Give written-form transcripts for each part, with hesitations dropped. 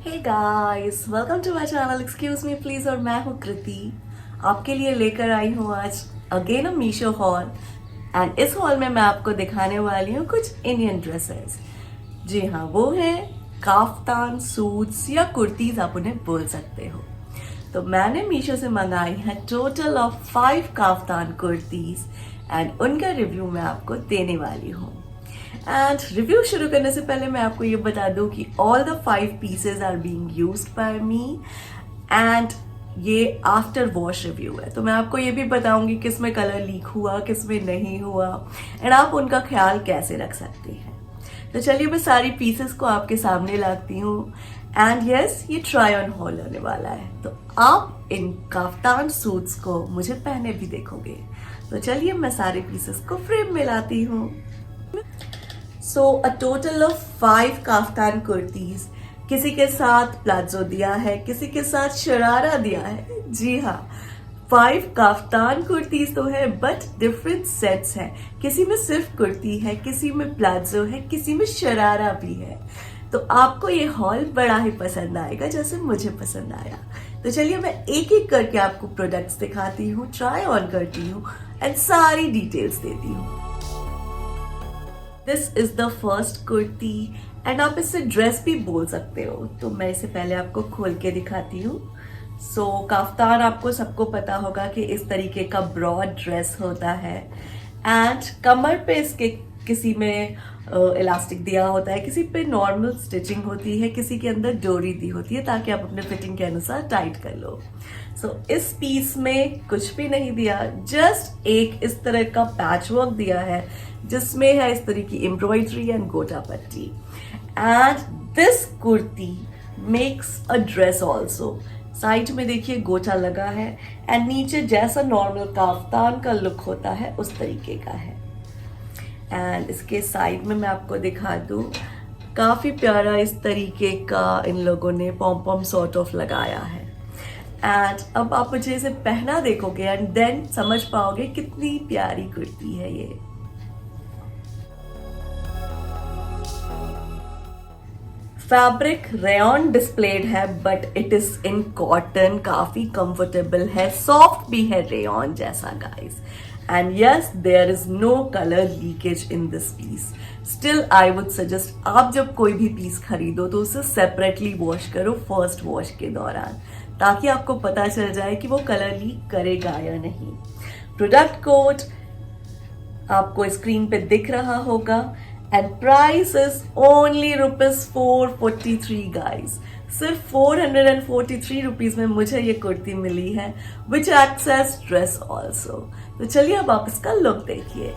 Hey guys, welcome to my channel. Excuse me please. और मैं हूँ कृति। आपके लिए लेकर आई हूँ आज again a Meesho hall. And इस हॉल में मैं आपको दिखाने वाली हूँ कुछ इंडियन ड्रेसेस। जी हाँ, वो है काफ्तान सूट्स या कुर्तीज, आप उन्हें बोल सकते हो। तो मैंने मीशो से मंगाई है total of 5 kaftan kurtis and उनका रिव्यू मैं आपको देने वाली हूँ। एंड रिव्यू शुरू करने से पहले मैं आपको ये बता दूं कि all the 5 pieces are being used by me and ये आफ्टर वॉश रिव्यू है। तो मैं आपको ये भी बताऊंगी किस में कलर लीक हुआ, किस में नहीं हुआ, एंड आप उनका ख्याल कैसे रख सकते हैं। तो चलिए मैं सारी पीसेस को आपके सामने लाती हूँ। एंड यस, ये ट्राई ऑन हॉल होने वाला है, तो आप इन काफ्तान सूट्स को मुझे पहने भी देखोगे। तो चलिए मैं सारे पीसेस को फ्रेम में लाती हूँ। So a total of 5 kaftan kurtis. किसी के साथ प्लाजो दिया है, किसी के साथ शरारा दिया है। जी हाँ, 5 काफ्तान कुर्तीज तो है बट डिफरेंट सेट्स हैं। किसी में सिर्फ कुर्ती है, किसी में प्लाजो है, किसी में शरारा भी है। तो आपको ये हॉल बड़ा ही पसंद आएगा जैसे मुझे पसंद आया। तो चलिए मैं एक एक करके आपको प्रोडक्ट्स दिखाती हूँ, ट्राई ऑन करती हूँ एंड सारी डिटेल्स देती हूँ। This is the first kurti and आप इसे ड्रेस भी बोल सकते हो। तो मैं इसे पहले आपको खोल के दिखाती हूँ। काफ्तान आपको सबको पता होगा कि इस तरीके का ब्रॉड ड्रेस होता है एंड कमर पे इसके किसी में इलास्टिक दिया होता है, किसी पे नॉर्मल स्टिचिंग होती है, किसी के अंदर डोरी दी होती है ताकि आप अपने फिटिंग के अनुसार टाइट कर लो। इस पीस में कुछ भी नहीं दिया, जस्ट एक इस तरह का पैच वर्क दिया है जिसमें है इस तरह की एम्ब्रॉयडरी एंड गोटा पट्टी। And this kurti makes a dress also. Side में देखिए गोटा लगा है एंड नीचे जैसा नॉर्मल काफ्तान का लुक होता है उस तरीके का है। एंड इसके साइड में मैं आपको दिखा दूं, काफी प्यारा इस तरीके का इन लोगों ने पॉम पॉम सॉर्ट ऑफ लगाया है। एंड अब आप मुझे इसे पहना देखोगे एंड देन समझ पाओगे कितनी प्यारी कुर्ती है ये। फैब्रिक रेयॉन डिस्प्लेड है but it is in cotton, काफी कंफर्टेबल है, सॉफ्ट भी है रेयॉन जैसा guys. And yes, there is no colour leakage in this piece. Still I would suggest आप जब कोई भी पीस खरीदो तो उसे सेपरेटली वॉश करो फर्स्ट वॉश के दौरान, ताकि आपको पता चल जाए कि वो कलर लीक करेगा या नहीं। प्रोडक्ट कोड आपको स्क्रीन पे दिख रहा होगा and price is only ₹443 guys. सिर्फ 443 रुपीज में मुझे ये कुर्ती मिली है which acts as dress also. तो चलिए अब आप इसका लुक देखिए।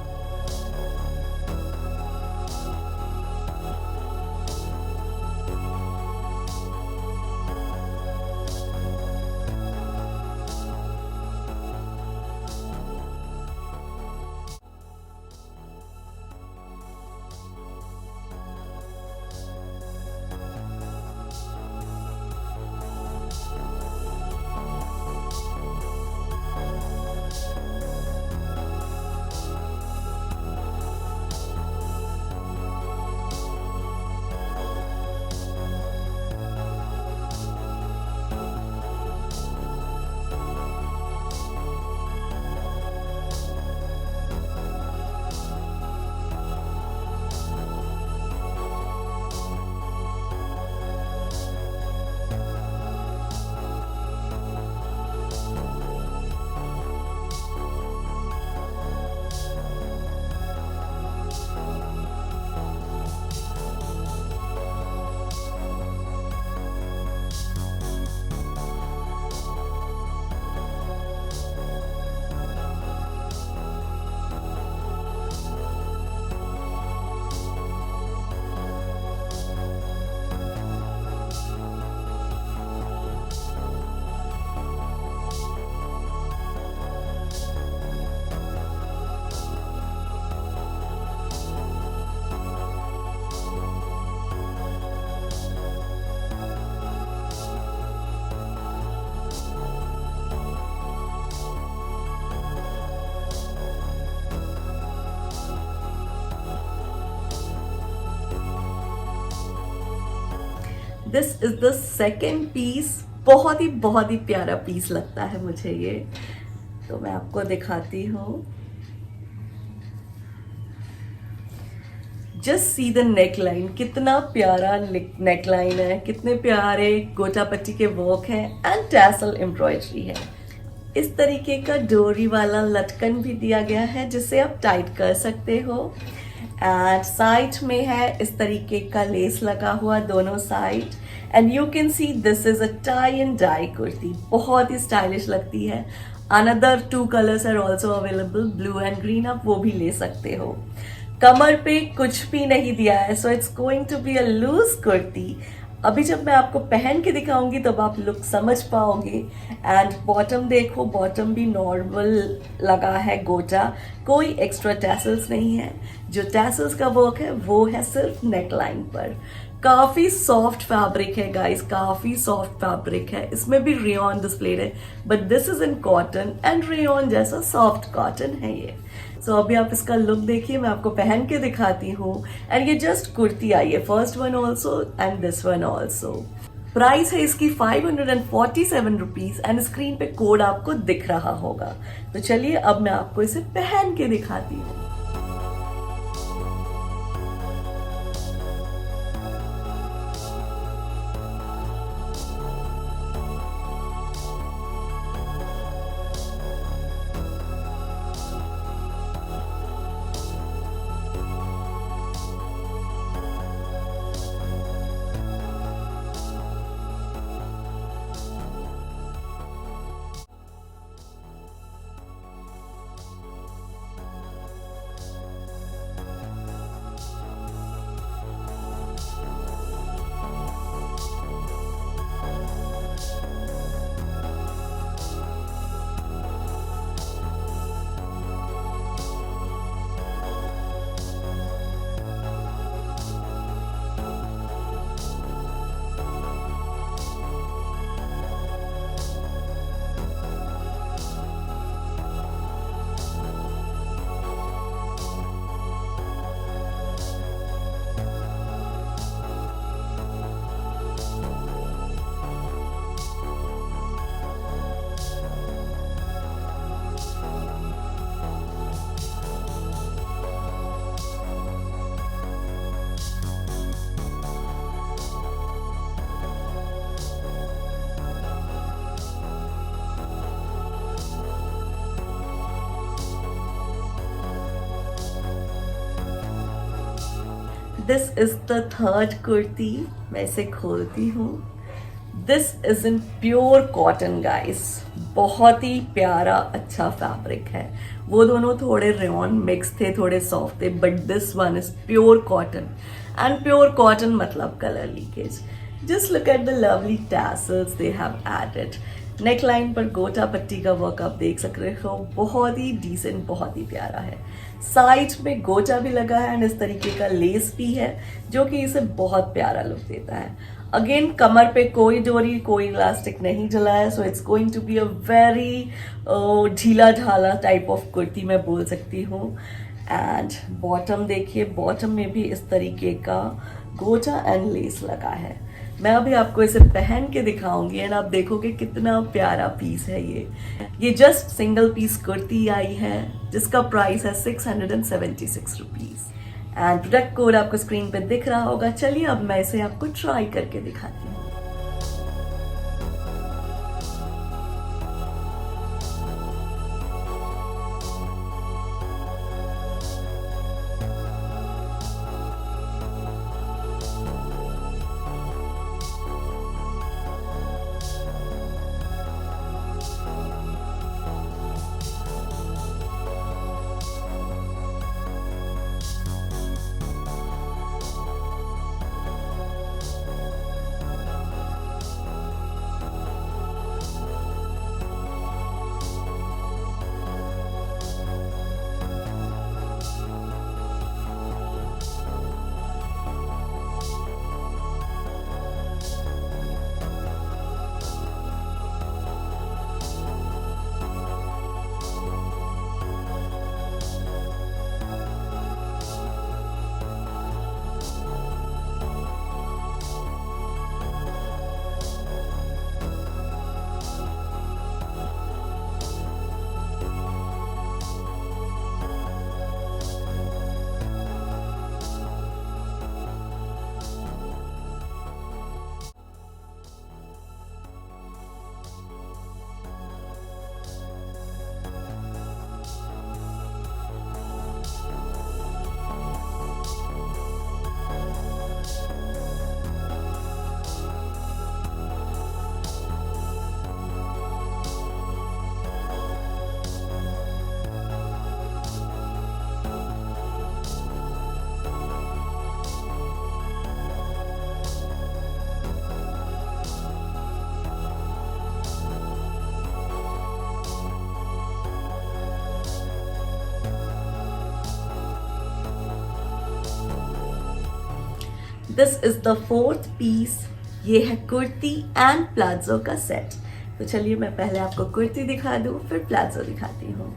This is the second piece. बहुत ही प्यारा पीस लगता है मुझे ये, तो मैं आपको दिखाती हूँ। Just see the neck line, कितना प्यारा नेक लाइन है, कितने प्यारे गोटा पट्टी के वर्क है एंड टैसल एम्ब्रॉयडरी है। इस तरीके का डोरी वाला लटकन भी दिया गया है जिसे आप टाइट कर सकते हो। एंड साइड में है इस तरीके का लेस लगा हुआ दोनों side. And you can see this is a tie and dye kurti, बहुत ही स्टाइलिश लगती है। Another 2 colours are also available, blue and green, आप वो भी ले सकते हो। कमर पे कुछ भी नहीं दिया है, so it's going to be a loose kurti. अभी जब मैं आपको पहन के दिखाऊंगी तब आप लुक समझ पाओगे। एंड बॉटम देखो, बॉटम भी नॉर्मल लगा है गोटा, कोई एक्स्ट्रा टैसल्स नहीं है। जो टैसल्स का वर्क है वो है सिर्फ नेक लाइन पर। काफी सॉफ्ट फैब्रिक है गाइस, काफी सॉफ्ट फैब्रिक है। इसमें भी रेयॉन डिस्प्लेड है, but this is in cotton and rayon जैसा सॉफ्ट कॉटन है ये। सो अभी आप इसका लुक देखिए, मैं आपको पहन के दिखाती हूँ। एंड ये जस्ट कुर्ती आई है, first one also and this one also. Price है इसकी 547 रुपीज एंड स्क्रीन पे कोड आपको दिख रहा होगा। तो चलिए अब मैं आपको इसे पहन के दिखाती हूँ। This is the third kurti, मैं इसे खोलती हूँ। This is in pure cotton guys, बहुत ही प्यारा अच्छा फैब्रिक है। वो दोनों थोड़े रेयॉन मिक्स थे, थोड़े सॉफ्ट थे, but this one is pure cotton. And pure cotton मतलब colour leakage. Just look at the lovely tassels they have added. Neck line पर गोटा पट्टी का वर्क आप देख सकते हो, बहुत ही डिसेंट, बहुत ही प्यारा है। साइड में गोटा भी लगा है एंड इस तरीके का लेस भी है जो कि इसे बहुत प्यारा लुक देता है। अगेन कमर पे कोई डोरी, कोई इलास्टिक नहीं डला है, so it's going to be a very ढीला ढाला टाइप ऑफ कुर्ती मैं बोल सकती हूँ। एंड बॉटम देखिए, बॉटम में भी इस तरीके का गोटा एंड लेस लगा है। मैं अभी आपको इसे पहन के दिखाऊंगी एंड आप देखोगे कितना प्यारा पीस है ये जस्ट सिंगल पीस कुर्ती आई है जिसका प्राइस है 676 रुपीज। एंड प्रोडक्ट कोड आपको स्क्रीन पे दिख रहा होगा। चलिए अब मैं इसे आपको ट्राई करके दिखाती हूँ। This is the fourth piece. ये है कुर्ती एंड प्लाजो का सेट। तो चलिए मैं पहले आपको कुर्ती दिखा दूँ, फिर प्लाजो दिखाती हूँ।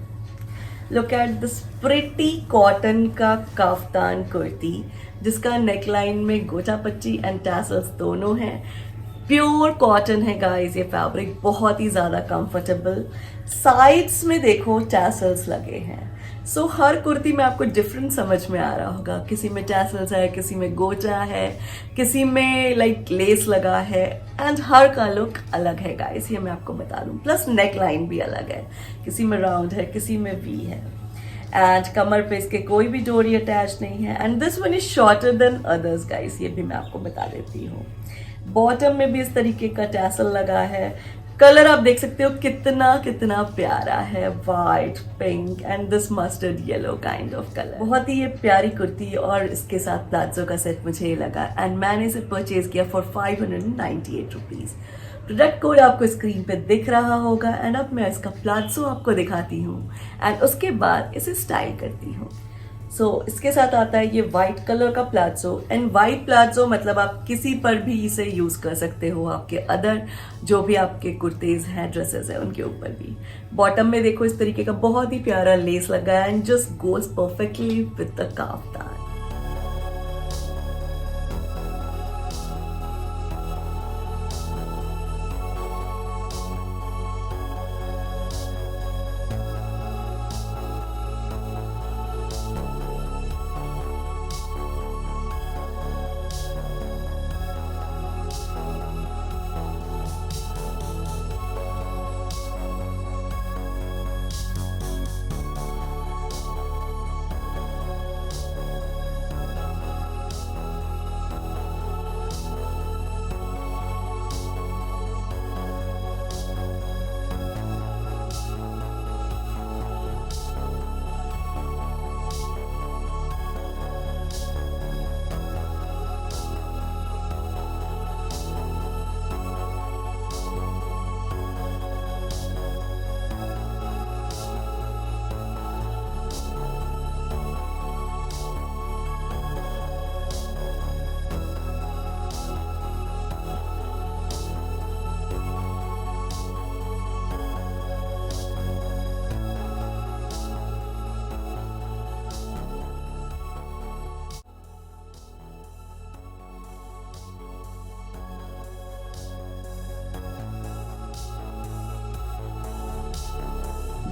Look at this pretty cotton का काफ्तान कुर्ती, जिसका नेकलाइन में गोटा पट्टी एंड टैसल्स दोनों हैं। प्योर कॉटन है गाइस, ये फैब्रिक बहुत ही ज़्यादा कंफर्टेबल। साइड्स में देखो टैसल्स लगे हैं। सो हर कुर्ती में आपको डिफरेंट समझ में आ रहा होगा, किसी में टैसल्स है, किसी में गोटा है, किसी में लाइक लेस लगा है, एंड हर का लुक अलग है गाइस, ये मैं आपको बता दूं। प्लस नेक लाइन भी अलग है, किसी में राउंड है, किसी में वी है, एंड कमर पे इसके कोई भी डोरी अटैच नहीं है। And this one is shorter than others guys, ये भी मैं आपको बता देती हूँ। बॉटम में भी इस तरीके का टैसल लगा है। कलर आप देख सकते हो कितना कितना प्यारा है, white, pink and this mustard yellow kind of colour. बहुत ही ये प्यारी कुर्ती और इसके साथ प्लाजो का सेट मुझे ये लगा, एंड मैंने इसे परचेज किया फॉर 598 रुपीज। प्रोडक्ट कोड आपको स्क्रीन पे दिख रहा होगा। एंड अब मैं इसका प्लाजो आपको दिखाती हूँ एंड उसके बाद इसे स्टाइल करती हूँ। सो इसके साथ आता है ये वाइट कलर का प्लाजो, एंड वाइट प्लाजो मतलब आप किसी पर भी इसे यूज कर सकते हो, आपके अदर जो भी आपके कुर्तेज हैं, ड्रेसेस हैं, उनके ऊपर भी। बॉटम में देखो इस तरीके का बहुत ही प्यारा लेस लगा है, and just goes perfectly with the kaftan.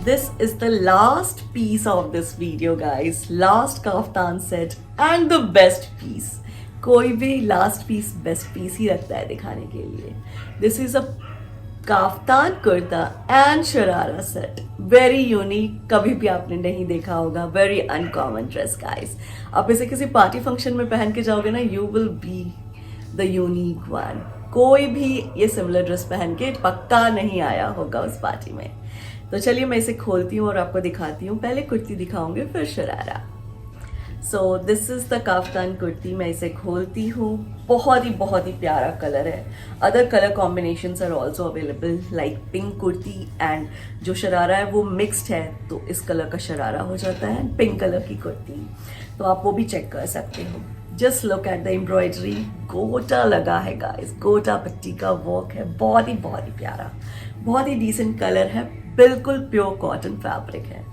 This is the last piece of this video guys, last kaftan set and the best piece. कोई भी लास्ट पीस बेस्ट पीस ही रखता है दिखाने के लिए। This is a kaftan kurta and sharara set, very unique, कभी भी आपने नहीं देखा होगा, वेरी अनकॉमन ड्रेस गाइस। आप इसे किसी पार्टी फंक्शन में पहन के जाओगे ना, you will be the unique one. कोई भी ये सिमिलर ड्रेस पहन के पक्का नहीं आया होगा उस पार्टी में। तो चलिए मैं इसे खोलती हूँ और आपको दिखाती हूँ। पहले कुर्ती दिखाऊंगी फिर sharara. So this is the kaftan kurti. मैं इसे खोलती हूँ, बहुत ही प्यारा कलर है। Other colour combinations are also available, like pink kurti and जो शरारा है वो मिक्स्ड है, तो इस कलर का शरारा हो जाता है, पिंक कलर की कुर्ती, तो आप वो भी चेक कर सकते हो। Just look at the embroidery, गोटा लगा है गाइस, गोटा पट्टी का वर्क है, बहुत ही प्यारा, बहुत ही डिसेंट कलर है, बिल्कुल प्योर कॉटन फैब्रिक है।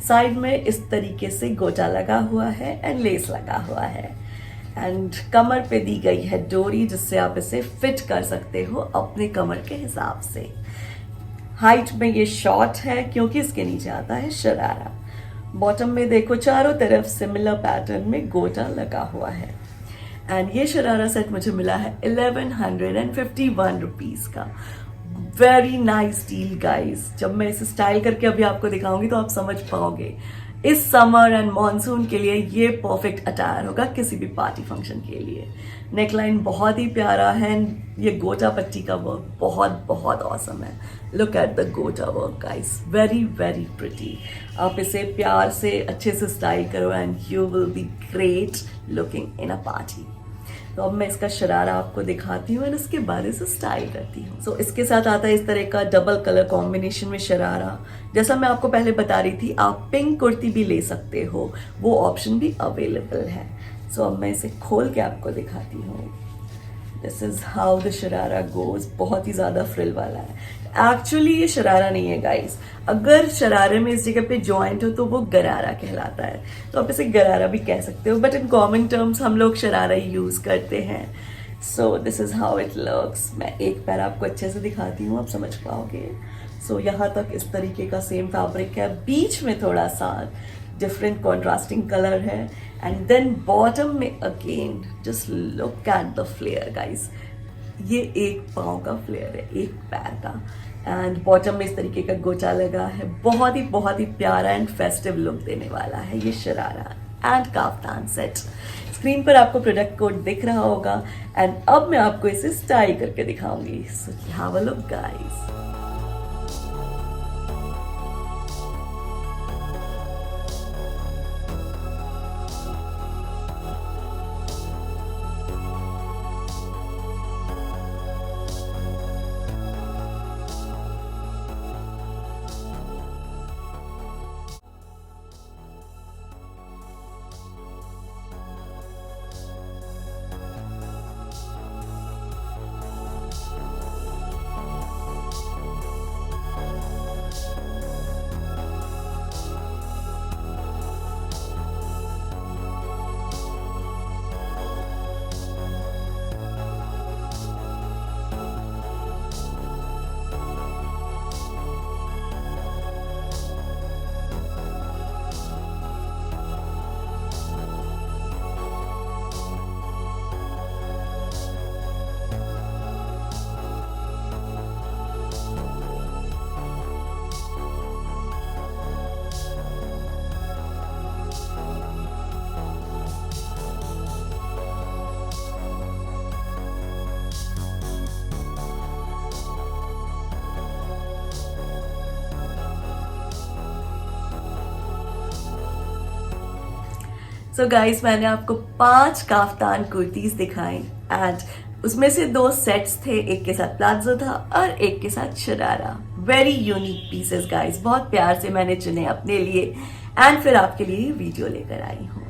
साइड में इस तरीके से गोटा लगा हुआ है एंड लेस लगा हुआ है, एंड कमर पे दी गई है डोरी, जिससे आप इसे फिट कर सकते हो अपने कमर के हिसाब से। हाइट में ये शॉर्ट है क्योंकि इसके नीचे आता है शरारा। बॉटम में देखो चारों तरफ सिमिलर पैटर्न में गोटा लगा हुआ है, एंड ये शरारा सेट मुझे मिला है 1151 रुपीज का। Very nice deal guys. जब मैं इसे स्टाइल करके अभी आपको दिखाऊंगी तो आप समझ पाओगे, इस समर एंड मॉनसून के लिए ये परफेक्ट अटायर होगा, किसी भी पार्टी फंक्शन के लिए। नेकलाइन बहुत ही प्यारा है, ये गोटा पट्टी का वर्क बहुत ऑसम है। लुक एट द गोटा वर्क गाइस, वेरी प्रिटी। आप इसे प्यार से अच्छे से स्टाइल करो and you will be great looking in a party. तो अब मैं इसका शरारा आपको दिखाती हूँ और इसके बाद इसे स्टाइल करती हूँ। सो इसके साथ आता है इस तरह का डबल कलर कॉम्बिनेशन में शरारा। जैसा मैं आपको पहले बता रही थी, आप पिंक कुर्ती भी ले सकते हो, वो ऑप्शन भी अवेलेबल है। सो अब मैं इसे खोल के आपको दिखाती हूँ। This is how the sharara goes. बहुत ही ज़्यादा फ्रिल वाला है। एक्चुअली ये शरारा नहीं है गाइस। अगर शरारे में इस जगह पे जॉइंट हो तो वो गरारा कहलाता है, तो आप इसे गरारा भी कह सकते हो, बट इन कॉमन टर्म्स हम लोग शरारा ही यूज़ करते हैं। सो this is how it looks. मैं एक पैर आपको अच्छे से दिखाती हूँ, आप समझ पाओगे। सो यहाँ तक इस तरीके का सेम फैब्रिक है, बीच में थोड़ा सा डिफरेंट कॉन्ट्रास्टिंग कलर है, एंड देन बॉटम में again just look at the flare guys. ये एक पाँव का फ्लेयर है, एक पैर का, एंड बॉटम में इस तरीके का गोचा लगा है। बहुत ही प्यारा एंड फेस्टिव लुक देने वाला है ये sharara and kaftan set. Screen पर आपको प्रोडक्ट कोड दिख रहा होगा, एंड अब मैं आपको इसे स्टाइल करके दिखाऊंगी। So have a look guys. So guys, मैंने आपको 5 काफ्तान कुर्तीज दिखाई, एंड उसमें से 2 सेट्स थे, एक के साथ प्लाजो था और एक के साथ sharara. Very unique pieces guys, बहुत प्यार से मैंने चुने अपने लिए, एंड फिर आपके लिए वीडियो लेकर आई हूँ।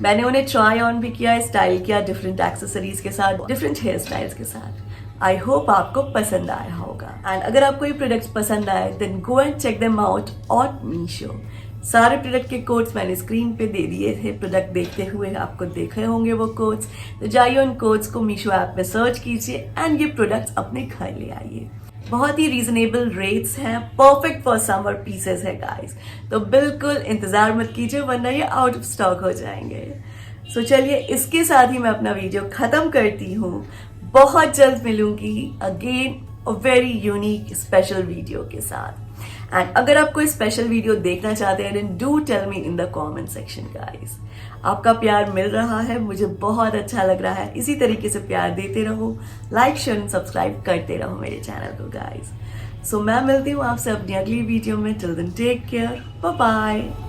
मैंने उन्हें ट्राई ऑन भी किया, स्टाइल किया डिफरेंट एक्सेसरीज के साथ, डिफरेंट हेयर स्टाइल्स के साथ। आई होप आपको पसंद आया होगा, एंड अगर आपको ये प्रोडक्ट्स पसंद आए then go and check them out on Meesho. सारे प्रोडक्ट के कोड्स मैंने स्क्रीन पे दे दिए थे, प्रोडक्ट देखते हुए आपको देखे होंगे वो कोड्स, तो जाइए उन कोड्स को मीशो ऐप में सर्च कीजिए एंड ये प्रोडक्ट्स अपने घर ले आइए। बहुत ही रीजनेबल रेट्स हैं, परफेक्ट फॉर समर पीसेस है गाइस, तो बिल्कुल इंतजार मत कीजिए वरना ये आउट ऑफ स्टॉक हो जाएंगे। सो चलिए, इसके साथ ही मैं अपना वीडियो खत्म करती हूँ। बहुत जल्द मिलूंगी again a very unique special video के साथ, एंड अगर आप कोई स्पेशल वीडियो देखना चाहते हैं then do tell me in the comment section guys. आपका प्यार मिल रहा है, मुझे बहुत अच्छा लग रहा है। इसी तरीके से प्यार देते रहो, लाइक शेयर एंड सब्सक्राइब करते रहो मेरे चैनल को गाइस। सो मैं मिलती हूँ आपसे अपनी अगली वीडियो में। Till then take care, bye bye.